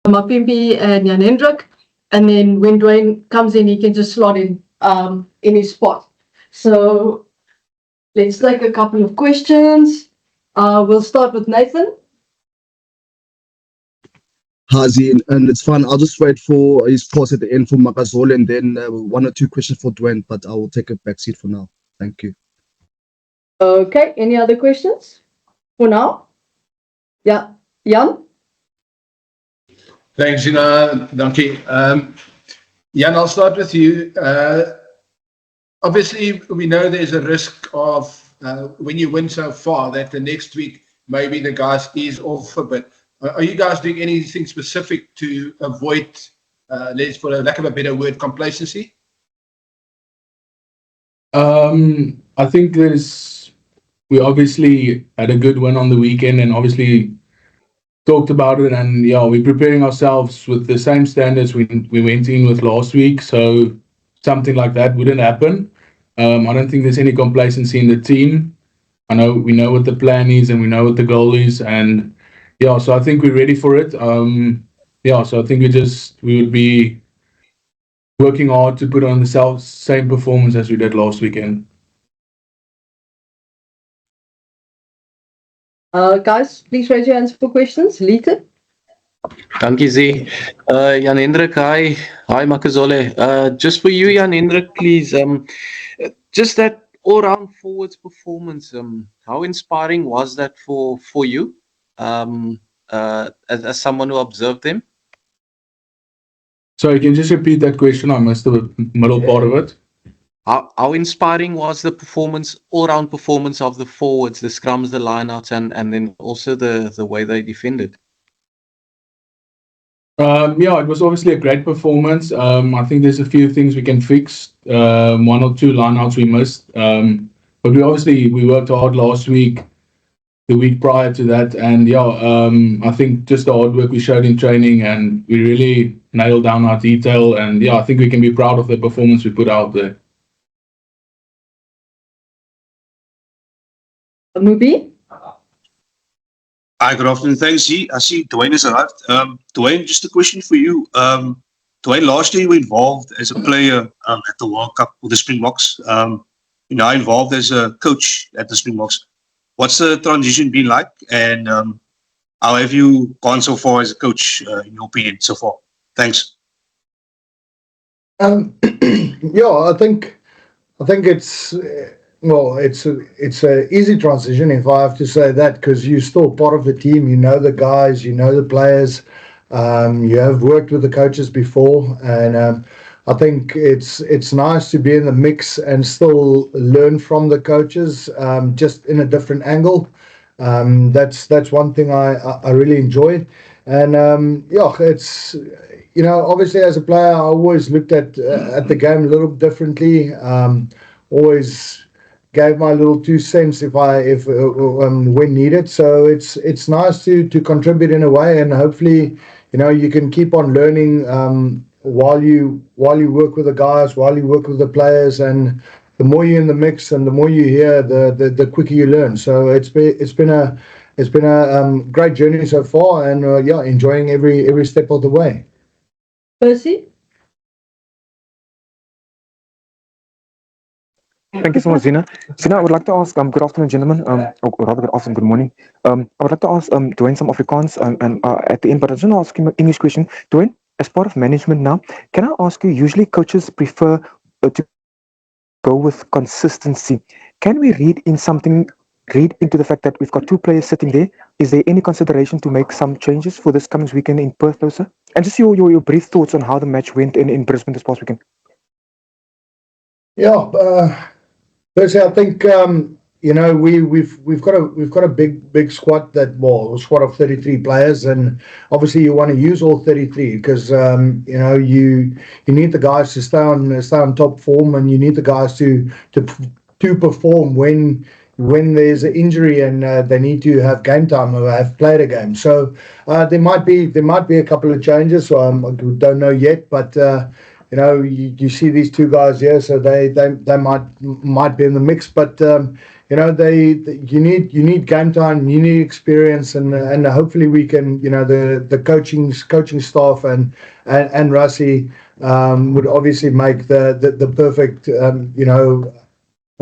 Mapimpi and Jan-Hendrik. And then when Duane comes in, he can just slot in his spot. So let's take a couple of questions. We'll start with Nathan. Hazi, and it's fun. I'll just wait for his pause at the end for Makazole and then one or two questions for Duane, but I will take a back seat for now. Thank you. Okay, any other questions for now? Yeah, Jan? Thanks, Gina. Dankie. Jan, I'll start with you. Obviously, we know there's a risk of when you win so far that the next week maybe the guys ease off a bit. Are you guys doing anything specific to avoid, let's for a lack of a better word, complacency? I think we obviously had a good win on the weekend and obviously talked about it, and yeah, we're preparing ourselves with the same standards we went in with last week, so something like that wouldn't happen. I don't think there's any complacency in the team. We know what the plan is and we know what the goal is, and yeah, so I think we're ready for it. So I think we would be working hard to put on the same performance as we did last weekend. Guys, please raise your hands for questions. Lita? Dankie, Z. Jan-Hendrik, hi. Hi, Makazole. Just for you, Jan-Hendrik, please. Just that all-round forwards performance, how inspiring was that for you? As someone who observed them? Sorry, can you just repeat that question? I missed the middle part of it. How inspiring was the performance, all-round performance of the forwards, the scrums, the lineouts, and then also the way they defended? It was obviously a great performance. I think there's a few things we can fix. One or two lineouts we missed. But we worked hard last week, the week prior to that, and I think just the hard work we showed in training, and we really nailed down our detail, and I think we can be proud of the performance we put out there. Mubi? Hi, good afternoon. Thanks, G. I see Duane has arrived. Duane, just a question for you. Duane, last year you were involved as a player at the World Cup with the Springboks. You're now involved as a coach at the Springboks. What's the transition been like, and how have you gone so far as a coach, in your opinion, so far? Thanks. I think it's it's a easy transition, if I have to say that, because you're still part of the team. You know the guys, you know the players. You have worked with the coaches before, and I think it's nice to be in the mix and still learn from the coaches, just in a different angle. That's one thing I really enjoyed, and it's obviously as a player I always looked at the game a little differently. Always gave my little 2 cents if when needed. So it's nice to contribute in a way, and hopefully you can keep on learning while you work with the guys, while you work with the players, and the more you're in the mix and the more you hear, the quicker you learn. So it's been a great journey so far, and enjoying every step of the way. Percy? Thank you so much, Zina. Zina, I would like to ask, good afternoon, gentlemen, or rather good afternoon, good morning. I would like to ask Duane some Afrikaans and at the end, but I just want to ask him an English question. Duane, as part of management now, can I ask you, usually coaches prefer to go with consistency. Can we read into the fact that we've got 2 players sitting there? Is there any consideration to make some changes for this coming weekend in Perth, though, sir? And just your brief thoughts on how the match went in Brisbane this past weekend. Firstly, I think we've got a big squad a squad of 33 players, and obviously you want to use all 33 because you need the guys to stay on top form, and you need the guys to perform when there's an injury and they need to have game time or have played a game. So there might be a couple of changes. So I don't know yet, but you see these two guys here, so they might be in the mix, but you need game time, you need experience, and hopefully we can, the coaching staff and Rassi would obviously make the perfect,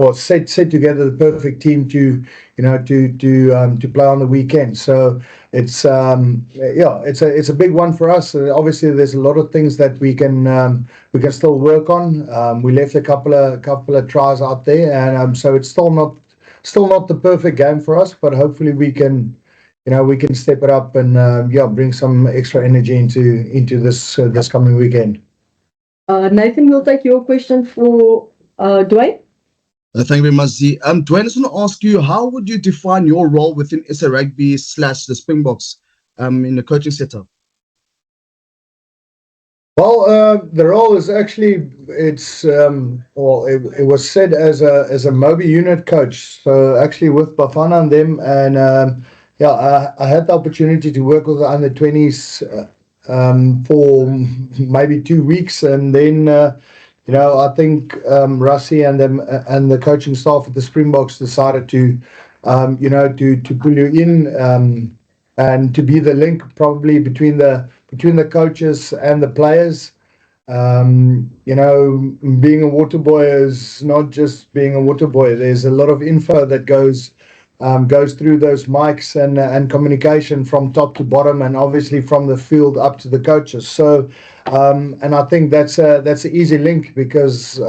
or set together the perfect team to play on the weekend. So it's it's a big one for us. Obviously, there's a lot of things that we can still work on. We left a couple of tries out there, and so it's still not the perfect game for us. But hopefully, we can step it up and bring some extra energy into this coming weekend. Nathan, we'll take your question for Duane. Thank you very much, Z. Duane, I just want to ask you, how would you define your role within SA Rugby / the Springboks in the coaching setup? Well, the role is actually, it was said as a Moby unit coach. So actually with Bafana and them, and I had the opportunity to work with the under-20s for maybe 2 weeks, and then I think Rassi and the coaching staff at the Springboks decided to pull you in and to be the link probably between the coaches and the players. Being a water boy is not just being a water boy. There's a lot of info that goes through those mics and communication from top to bottom, and obviously from the field up to the coaches. So, and I think that's an easy link, because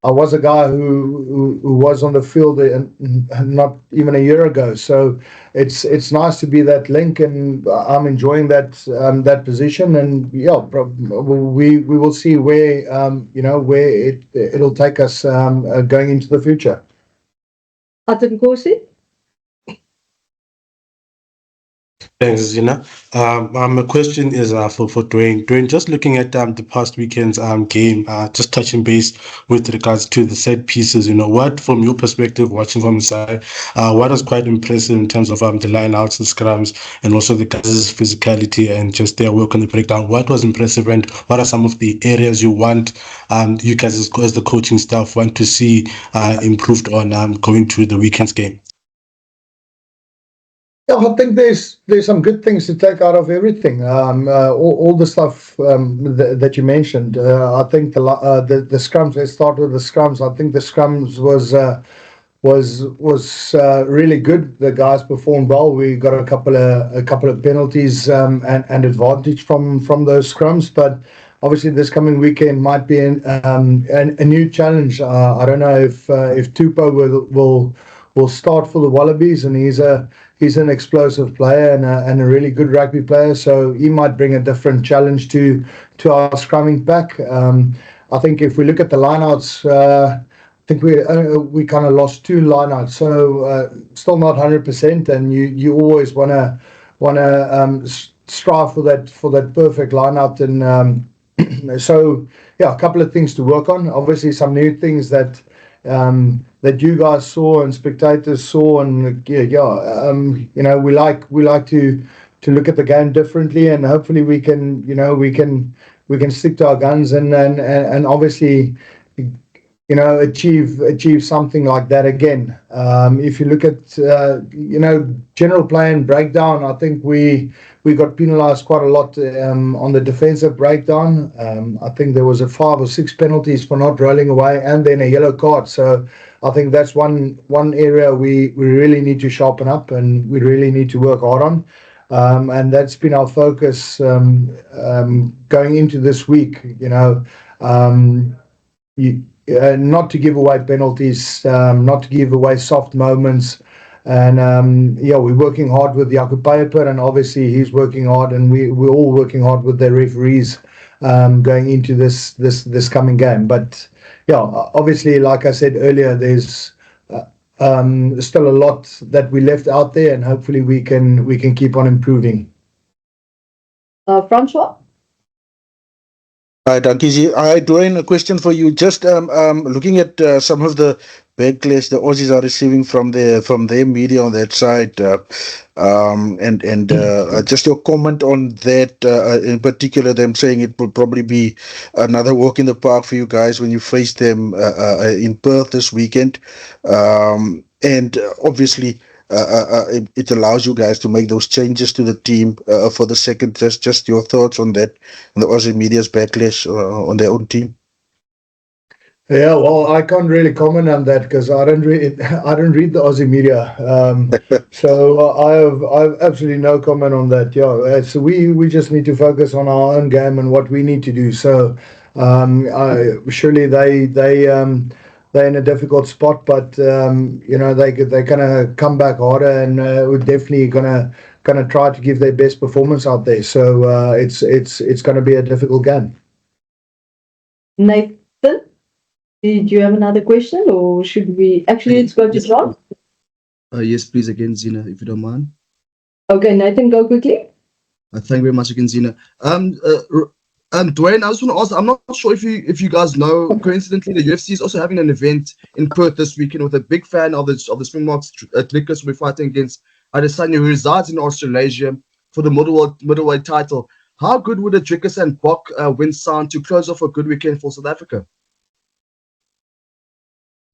I was a guy who was on the field not even a year ago. So it's nice to be that link, and I'm enjoying that position. And we will see where where it'll take us going into the future. Atenkosi? Thanks, Zina. My question is for Duane. Duane, just looking at the past weekend's game, just touching base with regards to the set pieces, what, from your perspective, watching from the side, what was quite impressive in terms of the line-outs, the scrums, and also the guys' physicality and just their work on the breakdown? What was impressive, and what are some of the areas you want, you guys as the coaching staff want to see improved on going to the weekend's game? Yeah, I think there's some good things to take out of everything. All the stuff that you mentioned. I think the scrums. Let's start with the scrums. I think the scrums was really good. The guys performed well. We got a couple of penalties and advantage from those scrums. But obviously, this coming weekend might be a new challenge. I don't know if Tupo will start for the Wallabies, and he's an explosive player and a really good rugby player, so he might bring a different challenge to our scrumming pack. I think if we look at the lineouts, I think we kind of lost 2 lineouts, so still not 100%, and you always want to strive for that perfect lineout, and so yeah, a couple of things to work on. Obviously, some new things that you guys saw and spectators saw, and we like to look at the game differently, and hopefully we can stick to our guns and obviously achieve something like that again. If you look at general play and breakdown, I think we got penalised quite a lot on the defensive breakdown. I think there was 5 or 6 penalties for not rolling away, and then a yellow card. So I think that's one area we really need to sharpen up, and we really need to work hard on. And that's been our focus going into this week. Not to give away penalties, not to give away soft moments. And we're working hard with Jacob Paper, and obviously he's working hard, and we're all working hard with the referees going into this coming game. But obviously, like I said earlier, there's still a lot that we left out there, and hopefully we can keep on improving. Francois? Hi, Duane, a question for you. Just looking at some of the backlash the Aussies are receiving from their media on that side, just your comment on that, in particular, them saying it will probably be another walk in the park for you guys when you face them in Perth this weekend, and obviously. It allows you guys to make those changes to the team for the second test. Just your thoughts on that, and the Aussie media's backlash on their own team. Yeah, well, I can't really comment on that because I don't read the Aussie media. So I have absolutely no comment on that. Yeah, so we just need to focus on our own game and what we need to do. So surely they're in a difficult spot, but they're gonna come back harder, and we're definitely gonna try to give their best performance out there. So it's gonna be a difficult game. Nathan, did you have another question, or should we actually let's go to John? Yes, please, again, Zina, if you don't mind. Okay, Nathan, go quickly. Thank you very much again, Zina. Duane, I just want to ask, I'm not sure if you guys know, coincidentally, the UFC is also having an event in Perth this weekend with a big fan of the Springboks, Dricus, will be fighting against Adesanya, who resides in Australasia, for the middleweight title. How good would a Dricus and Bok win sound to close off a good weekend for South Africa?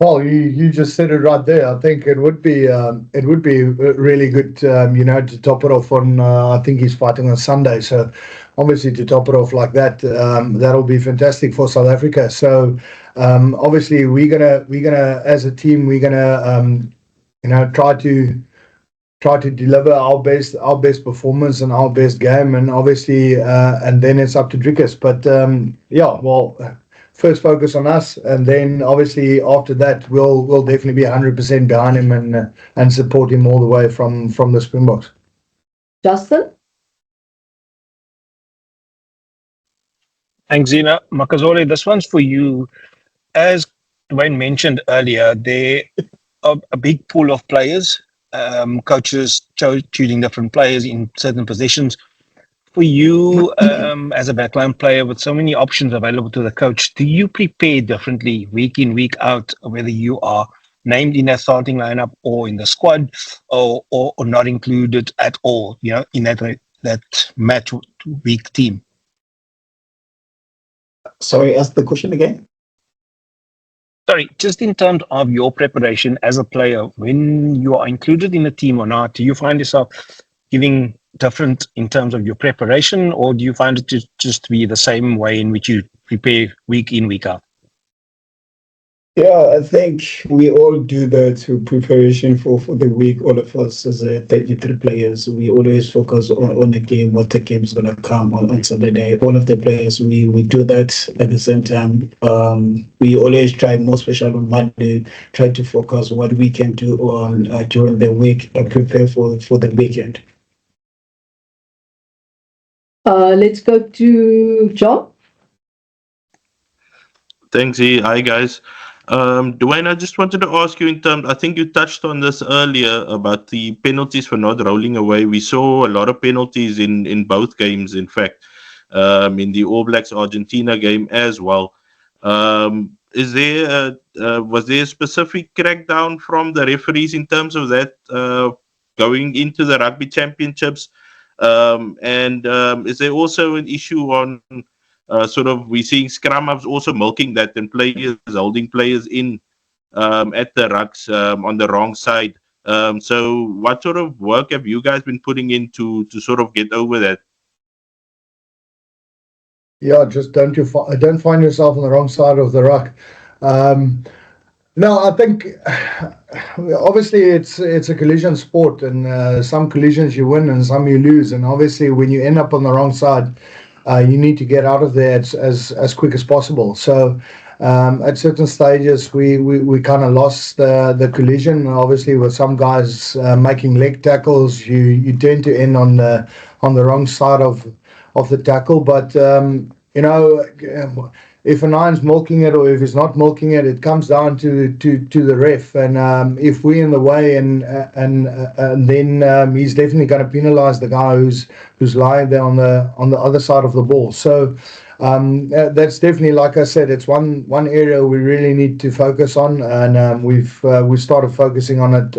Well, you just said it right there. I think it would be really good, to top it off on. I think he's fighting on Sunday, so obviously to top it off like that, that'll be fantastic for South Africa. So obviously we're gonna as a team try to deliver our best performance and our best game, and obviously and then it's up to Dricus. But first focus on us, and then obviously after that we'll definitely be 100% behind him and support him all the way from the Springboks. Justin? Thanks, Zina. Makazole, this one's for you. As Duane mentioned earlier, there are a big pool of players, coaches choosing different players in certain positions. For you, as a backline player with so many options available to the coach, do you prepare differently week in, week out, whether you are named in a starting lineup or in the squad, or not included at all, in that match week team? Sorry, ask the question again. Sorry, just in terms of your preparation as a player, when you are included in a team or not, do you find yourself giving different in terms of your preparation, or do you find it to just be the same way in which you prepare week in, week out? Yeah, I think we all do that to preparation for the week. All of us as 33 players, we always focus on the game, what the game is going to come on Saturday. All of the players, we do that at the same time. We always try, more special on Monday, try to focus what we can do on during the week and prepare for the weekend. Let's go to John. Thanks. Hi, guys. Duane, I just wanted to ask you in terms, I think you touched on this earlier about the penalties for not rolling away. We saw a lot of penalties in both games, in fact, in the All Blacks Argentina game as well. Was there a specific crackdown from the referees in terms of that going into the rugby championships? And is there also an issue on we're seeing scrum ups also milking that and players holding players in at the rucks on the wrong side? So what sort of work have you guys been putting in to sort of get over that? Yeah, just don't find yourself on the wrong side of the ruck. No, I think obviously it's a collision sport, and some collisions you win and some you lose. And obviously, when you end up on the wrong side, you need to get out of there as quick as possible. So at certain stages, we kind of lost the collision. Obviously, with some guys making leg tackles, you tend to end on the wrong side of the tackle. But if a nine's milking it or if he's not milking it, it comes down to the ref. And if we're in the way, and then he's definitely going to penalise the guy who's lying there on the other side of the ball. So that's definitely, like I said, it's one area we really need to focus on, and we started focusing on it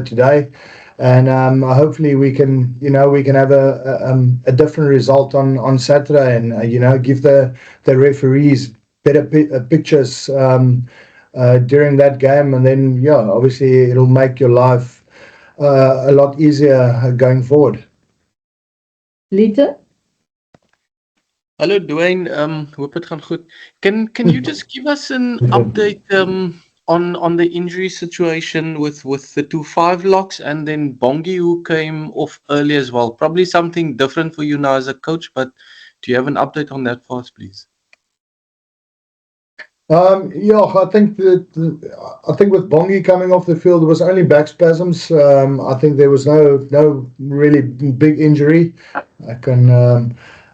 today, and hopefully we can have a different result on Saturday, and give the referees better pictures during that game, and then obviously it'll make your life a lot easier going forward. Lita? Hallo Duane, hoop het gaan goed. Can you just give us an update on the injury situation with the 2-5 locks and then Bongi, who came off early as well? Probably something different for you now as a coach, but do you have an update on that for us, please? I think with Bongi coming off the field, it was only back spasms. I think there was no really big injury.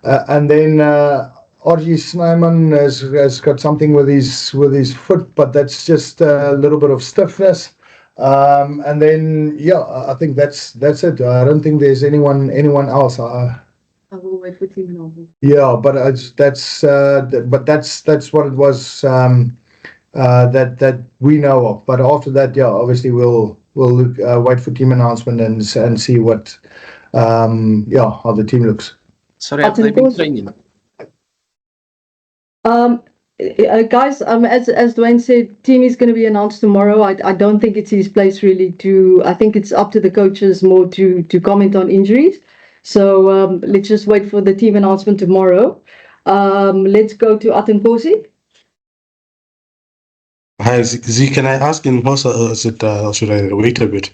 And then RG Snyman has got something with his foot, but that's just a little bit of stiffness. And then I think that's it. I don't think there's anyone else. I will wait for team and Yeah, but that's what it was that we know of. But after that, obviously we'll look, wait for team announcement and see what how the team looks. Sorry, have they been training? Guys, as Duane said, team is going to be announced tomorrow. I don't think it's his place really I think it's up to the coaches more to comment on injuries. So let's just wait for the team announcement tomorrow. Let's go to Atenposi. Hi, Z, can I ask in Hausa, should I wait a bit?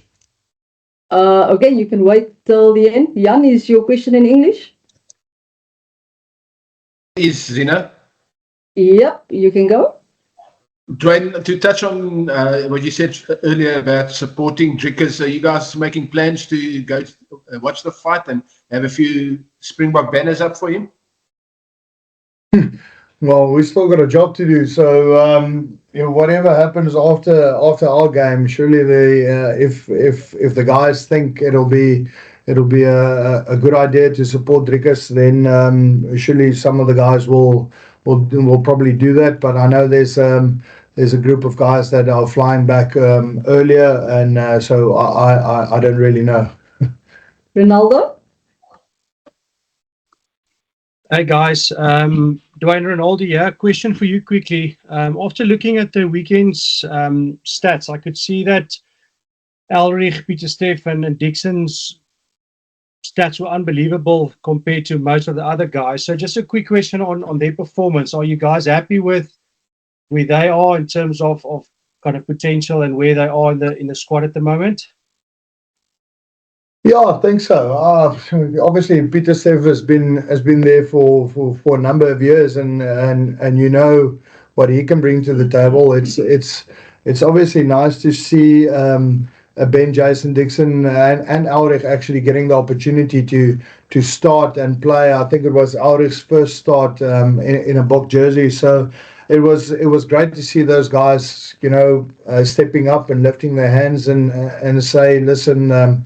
Okay, you can wait till the end. Jan, is your question in English? Is Zina? Yep, you can go. Duane, to touch on what you said earlier about supporting Drickers, are you guys making plans to go watch the fight and have a few Springbok banners up for him? Well, we still got a job to do. So whatever happens after our game, surely if the guys think it'll be a good idea to support Drickers, then surely some of the guys will probably do that. But I know there's a group of guys that are flying back earlier, and so I don't really know. Ronaldo? Hey guys, Duane, Ronaldo here. Question for you quickly. After looking at the weekend's stats, I could see that Elrich, Peter Stephan and Dixon's stats were unbelievable compared to most of the other guys. So just a quick question on their performance. Are you guys happy with where they are in terms of kind of potential and where they are in the squad at the moment? Yeah, I think so. Obviously, Peter Steph has been there for a number of years, and what he can bring to the table. It's obviously nice to see Ben, Jason Dixon, and Elrich actually getting the opportunity to start and play. I think it was Elrich's first start in a Bok jersey, so it was great to see those guys, stepping up and lifting their hands and say, listen.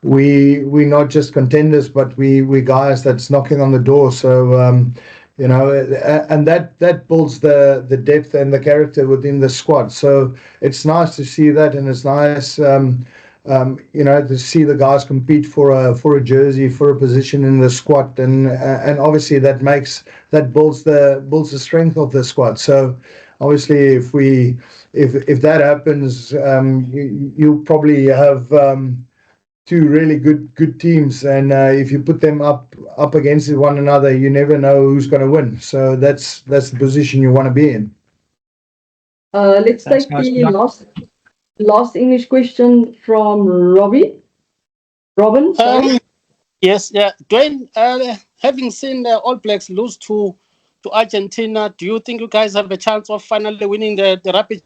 We're not just contenders, but we guys that's knocking on the door. So and that builds the depth and the character within the squad. So it's nice to see that, and it's nice to see the guys compete for a jersey, for a position in the squad, and obviously that builds the strength of the squad. So obviously if that happens, you'll probably have two really good teams, and if you put them up against one another, you never know who's going to win. So that's the position you want to be in. Let's take the last English question from Robin. Sorry. Yes, Duane, having seen the All Blacks lose to Argentina, do you think you guys have a chance of finally winning the rugby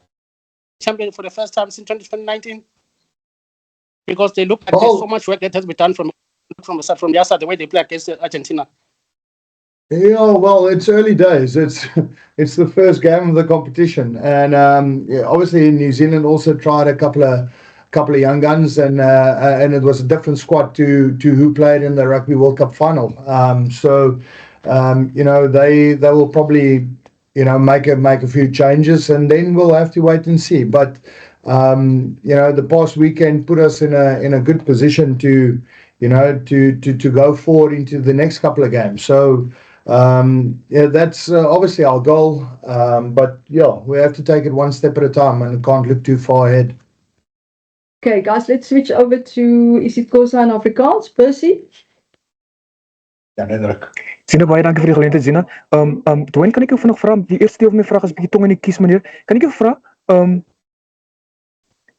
champion for the first time since 2019? Because they look like there's so much work that has been done from the outside, the way they play against Argentina. Yeah, well, it's early days. It's the first game of the competition, and obviously New Zealand also tried a couple of young guns, and it was a different squad to who played in the Rugby World Cup final. So they will probably, make a few changes, and then we'll have to wait and see. But the past weekend put us in a good position to go forward into the next couple of games. So that's obviously our goal. But we have to take it one step at a time and can't look too far ahead. Okay, guys, let's switch over to isiXhosa en Afrikaans. Percy? Jan-Hendrik. Zina, baie dankie vir die geleentheid, Zina. Duane, kan ek jou nog vra? Die eerste deel van my vraag is 'n bietjie tong in die kies, meneer. Kan ek jou vra,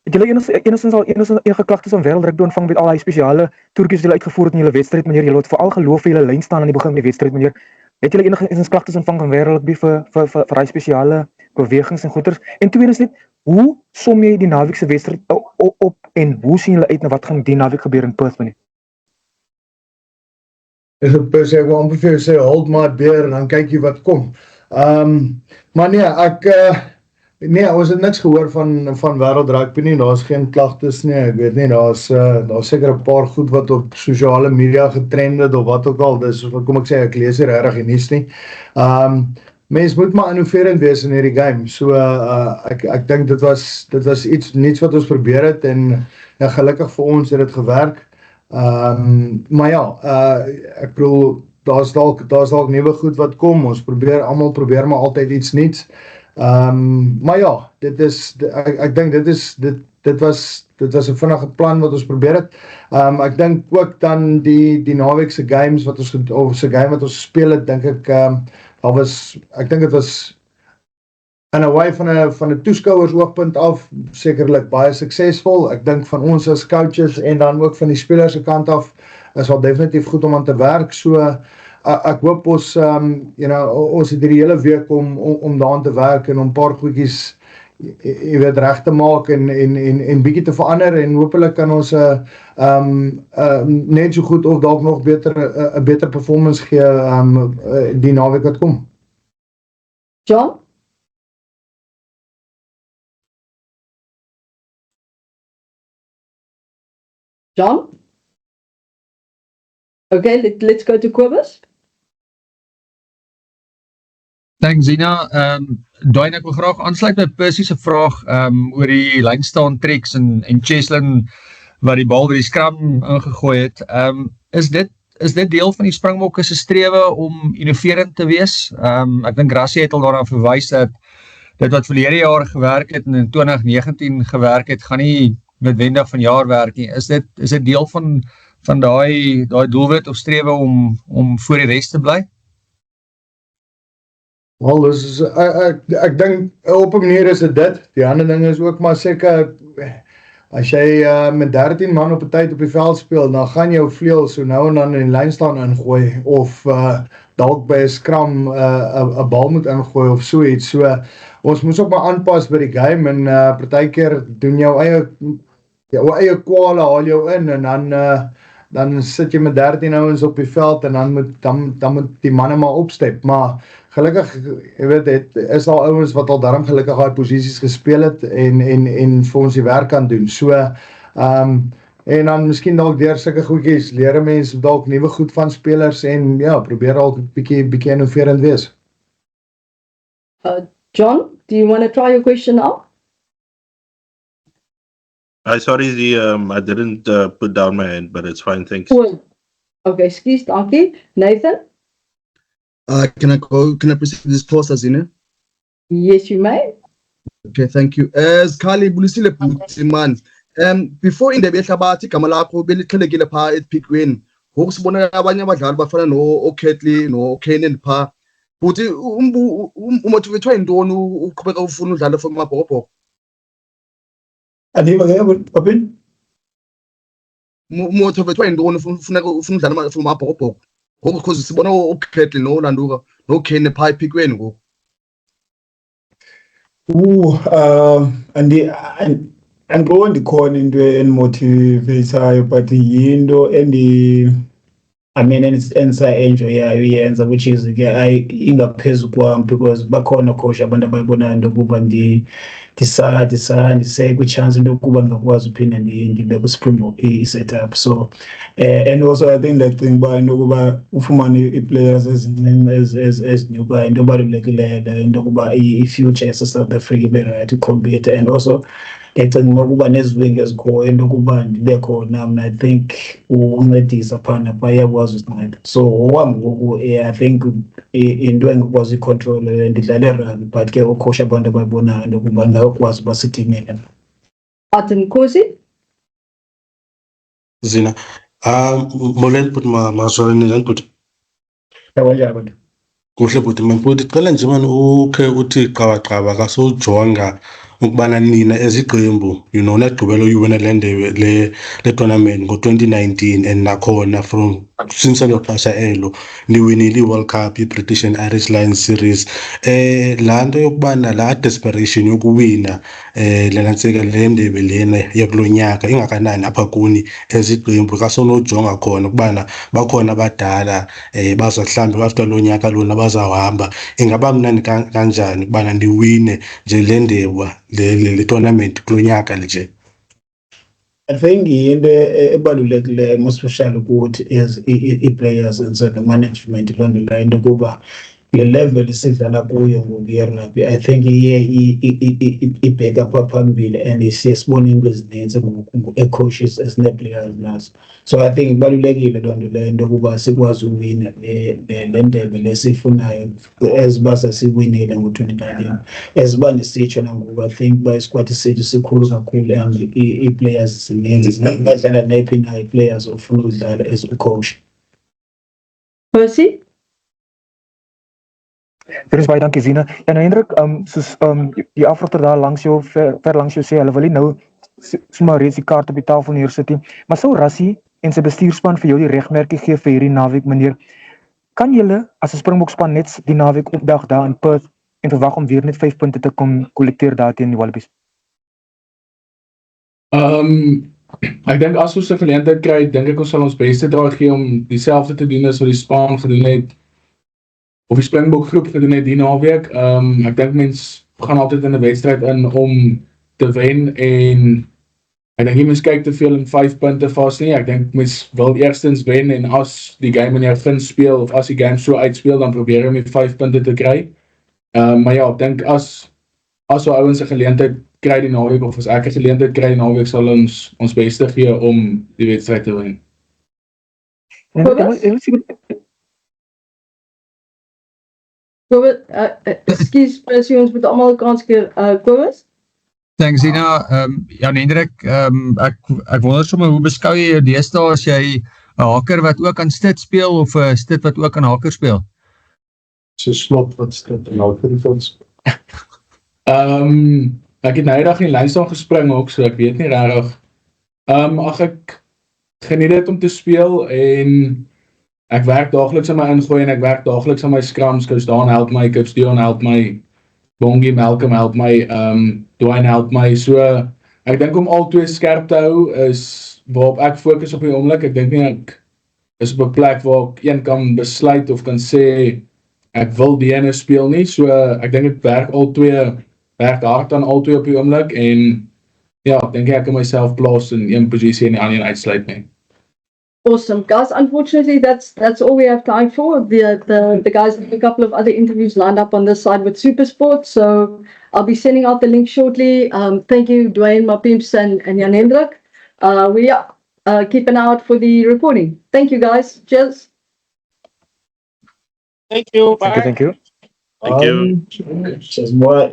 het julle enigstens al enige klagtes aan wêreldrugby ontvang met al die spesiale toertjies wat julle uitgevoer het in julle wedstryd, meneer? Julle het veral geloof vir julle lyn staan aan die begin van die wedstryd, meneer. Het julle enigstens klagtes ontvang van wêreldrugby vir daai spesiale bewegings en goeters? En tweedens net, hoe som jy die naweek se wedstryd op en hoe sien julle uit na wat gaan die naweek gebeur in Perth, meneer? Ek wil amper vir jou sê, hold my beer, en dan kyk jy wat kom. Maar nee, ons het niks gehoor van wêreldrugby nie, daar's geen klagtes nie, ek weet nie, daar's seker 'n paar goed wat op sosiale media getrend het, of wat ook al, dis, kom ek sê, ek lees hier regtig die nuus nie. Mens moet maar innoverend wees in hierdie game, so ek dink dit was iets niets wat ons probeer het, en gelukkig vir ons het dit gewerk. Maar ek bedoel, daar's dalk nuwe goed wat kom, almal probeer maar altyd iets nuuts. Maar ek dink dit was 'n vinnige plan wat ons probeer het. Ek dink ook dan die naweek se games wat ons gespeel het, dink ek, ek dink dit was in 'n way van 'n toeskouers oogpunt af sekerlik baie suksesvol. Ek dink van ons as coaches en dan ook van die spelers se kant af is wel definitief goed om aan te werk. So ek hoop ons het hierdie hele week om daaraan te werk en om 'n paar goedjies reg te maak en bietjie te verander, en hopelik kan ons net so goed of dalk nog beter 'n beter performance gee die naweek wat kom. John? John? Okay, let's go to Kobus. Thanks, Zina. Duane, ek wil graag aansluit by Percy se vraag oor die lynstaan treks en Cheslin wat die bal by die scrum ingegooi het. Is dit deel van die Springbokke se strewe om innoverend te wees? Ek dink Rassie het al daaraan verwys dat dit wat verlede jaar gewerk het en in 2019 gewerk het, gaan nie noodwendig vanjaar werk nie. Is dit deel van daai doelwit of strewe om voor die res te bly? Wel, ek dink op 'n manier is dit. Die ander ding is ook maar seker, as jy met 13 man op 'n tyd op die veld speel, dan gaan jou vleuel so nou en dan in die lyn staan ingooi, of dalk by 'n scrum 'n bal moet ingooi of so iets. So ons moet ook maar aanpas by die game, en partykeer doen jou eie kwale haal jou in, en dan sit jy met 13 ouens op die veld, en dan moet die manne maar opstep. Maar gelukkig, jy weet, is al ouens wat al darm gelukkig daai posisies gespeel het en vir ons die werk kan doen. So en dan miskien dalk deur sulke goedjies leer mense dalk nuwe goed van spelers, en probeer dalk 'n bietjie innoverend wees. John, do you want to try your question now? Sorry, I didn't put down my hand, but it's fine, thanks. Cool. Okay, excuse, dankie. Nathan? Can I proceed with this process, Zina? Yes, you may. Okay, thank you. As Kali Bulisile man, before in the Betabati, Kamalako, Belikele pa at Pikwin, Hawks Bonavanya Bafana, no Ketley, no Kanan pa, Puti to try and do no Kubako from my popo. And he was able to open more to between doing from my popo. Because it's no Ketley, no Landura, no Kanan pie Pikwin. And go on the corner into and motivate, but the window and I mean, enza enjoy yayo iyenza, which is ingaphezu kwami, because bakhona coach abantu abayibonayo into yokuba ndiseye kwi-chance into yokuba ngingakwazi uphinda ndibe ku-Springbok i-setup. So and also I think that thing uba into yokuba ufumane ii-players ezinyukayo, into ebalulekileyo leyo, into yokuba i-future yase-South Africa ibe right, icompete. And also ndiyacinga ukuba neziwingi ezikhoyo into yokuba ndibe khona mna, I think uncedisa phana phaa, iyakwazi usinceda. So ngokwam ngoku I think into engikwazi uyicontrol ndidlale rugby, but ke ukhosha abantu abayibonayo into yokuba ndingakwazi uba sitimele. Nkosi. Zina. Molweni bhuti, mazwaleni njani bhuti? Kanjani bhuti? Kuhle bhuti, bhuti cela nje mani ukhe uthi qaba kasujonga ukubana nina eziqembu, you know, negqibelo uyiwina le ndebe le tournament ngo-2019, and nakhona from since elo xesha elo niwinile i-World Cup, i-British and Irish Lions series. Laa nto yokubana laa desperation yokuwina le ndebe lena yakulo nyaka ingakanani apha kuni eziqembu, kasonojonga khona ukubana bakhona abadala baza mhlawumbi after lo nyaka lona bazawuhamba. Ingaba mnandi kanjani ukubana ndiwine nje le ndebe le tournament kulo nyaka nje? I think into ebalulekileyo most especially ukuthi is i-players and the management loo nto leyo, into yokuba le level sidlala kuyo ngoku ye-rugby, I think iye ibheka apha phambili, and siye sibone into ezininzi coaches esinee-players nazo. So I think ibalulekile loo nto leyo, into yokuba sikwazi uwina le ndebe lesifunayo, eziba sasiwinile ngo-2019, eziba nesitsho nangoku. I think uba isikwadi sethu sikhulu kakhulu, and ii-players zininzi zingadlala nayiphi na ii-players ofuna udlala as ucoach. Percy. Dit is baie dankie Zina. Jan-Hendrik, soos die afrotter daar langs jou, ver langs jou sê, hulle wil nie nou sommer reeds die kaart op die tafel neersit nie. Maar sou Rassie en sy bestuurspan vir jou die regmerkie gee vir hierdie naweek, meneer? Kan julle as 'n Springbokspan net die naweek opdag daar in Perth en verwag om weer net 5 punte te kom kollekteer daar teen die Wallabies? Ek dink as ons 'n geleentheid kry, dink ek ons sal ons beste draai gee om dieselfde te doen as wat die span gedoen het, of die Springbok groep gedoen het die naweek. Ek dink mens gaan altyd in 'n wedstryd in om te wen, en ek dink nie mens kyk te veel in 5 punte vas nie. Ek dink mens wil eerstens wen, en as die game in jou guns speel, of as die game so uitspeel, dan probeer jy om die 5 punte te kry. Maar ja, ek dink as so ouens 'n geleentheid kry die naweek, of as ek 'n geleentheid kry die naweek, sal ons beste gee om die wedstryd te wen. Excuse Percy, ons moet almal 'n kans gee. Kobus? Thanks Zina. Jan-Hendrik, ek wonder sommer, hoe beskou jy deesdae as jy 'n haker wat ook aan stit speel, of 'n stit wat ook aan haker speel? So slot wat stit en haker speel. Ek het nou eendag in die lynstaan gespring ook, so ek weet nie regtig. Ek geniet dit om te speel, en ek werk daagliks aan my ingooi, en ek werk daagliks aan my scrums. Coach Duane help my, Coach Dion help my, Bongie Malcolm help my, Duane help my. So ek dink om al twee skerp te hou is waarop ek fokus op die oomblik. Ek dink nie ek is op 'n plek waar ek een kan besluit of kan sê ek wil die ene speel nie. So ek dink ek werk hard aan al twee op die oomblik, en ja, ek dink ek kan myself plaas in een posisie en die ander uitsluit nie. Awesome, guys. Unfortunately, that's all we have time for. The guys have a couple of other interviews lined up on this side with Supersport, so I'll be sending out the link shortly. Thank you, Duane, Mapimpi, and Jan-Hendrik. Keep an eye out for the recording. Thank you, guys. Cheers. Thank you. Bye. Thank you. Thank you. Just more.